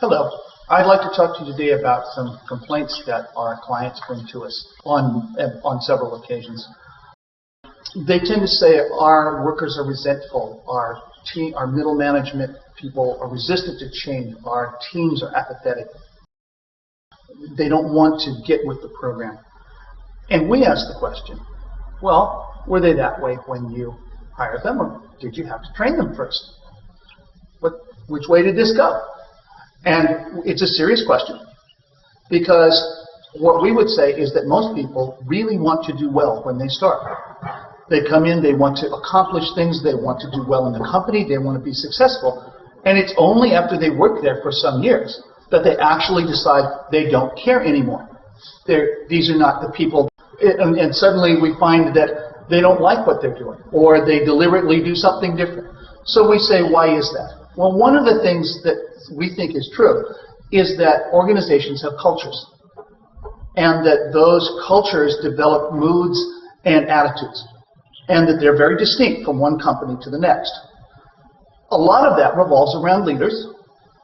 Hello. I'd like to talk to you today about some complaints that our clients bring to us on several occasions. They tend to say our workers are resentful, our middle management people are resistant to change, our teams are apathetic. They don't want to get with the program. And we ask the question, well, were they that way when you hired them, or did you have to train them first? Which way did this go? And it's a serious question, because what we would say is that most people really want to do well when they start. They come in, they want to accomplish things, they want to do well in the company, they want to be successful, and it's only after they work there for some years that they actually decide they don't care anymore. These are not the people, and suddenly we find that they don't like what they're doing, or they deliberately do something different. So we say, why is that? Well, one of the things that we think is true is that organizations have cultures, and that those cultures develop moods and attitudes, and that they're very distinct from one company to the next. A lot of that revolves around leaders.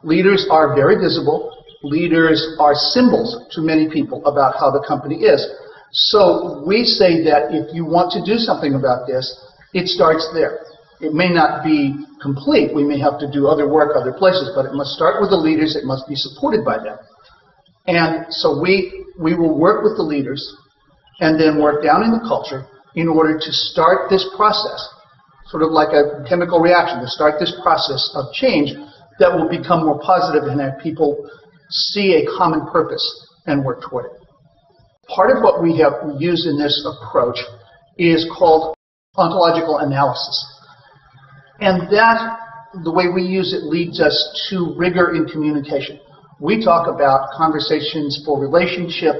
Leaders are very visible. Leaders are symbols to many people about how the company is. So we say that if you want to do something about this, it starts there. It may not be complete. We may have to do other work other places, but it must start with the leaders. It must be supported by them. And so we will work with the leaders and then work down in the culture in order to start this process, sort of like a chemical reaction, to start this process of change that will become more positive and have people see a common purpose and work toward it. Part of what we have used in this approach is called ontological analysis. And that, the way we use it, leads us to rigor in communication. We talk about conversations for relationship,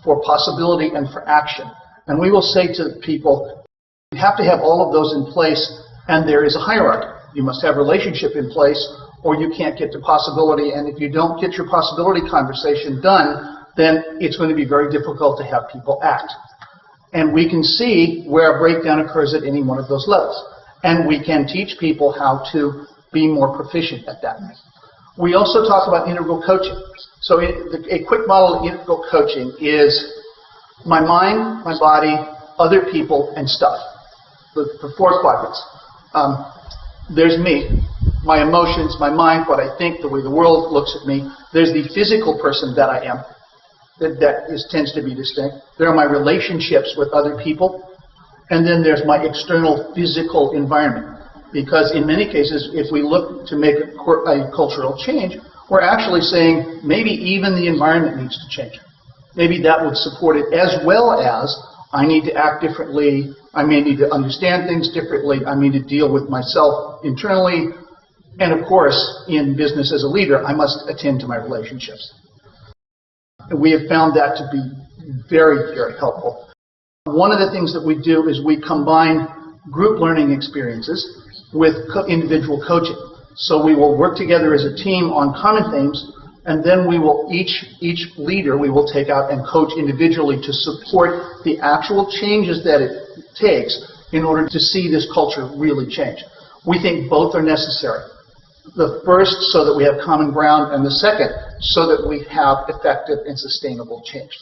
for possibility, and for action. And we will say to people, you have to have all of those in place, and there is a hierarchy. You must have relationship in place, or you can't get to possibility. And if you don't get your possibility conversation done, then it's going to be very difficult to have people act. And we can see where a breakdown occurs at any one of those levels. And we can teach people how to be more proficient at that. We also talk about integral coaching. So a quick model of integral coaching is my mind, my body, other people, and stuff. The four quadrants. There's me, my emotions, my mind, what I think, the way the world looks at me. There's the physical person that I am. That tends to be distinct. There are my relationships with other people. And then there's my external physical environment. Because in many cases, if we look to make a cultural change, we're actually saying maybe even the environment needs to change. Maybe that would support it, as well as I need to act differently, I may need to understand things differently, I need to deal with myself internally, and of course, in business as a leader, I must attend to my relationships. And we have found that to be very, very helpful. One of the things that we do is we combine group learning experiences with individual coaching. So we will work together as a team on common themes, and then we will each leader we will take out and coach individually to support the actual changes that it takes in order to see this culture really change. We think both are necessary. The first, so that we have common ground, and the second, so that we have effective and sustainable change.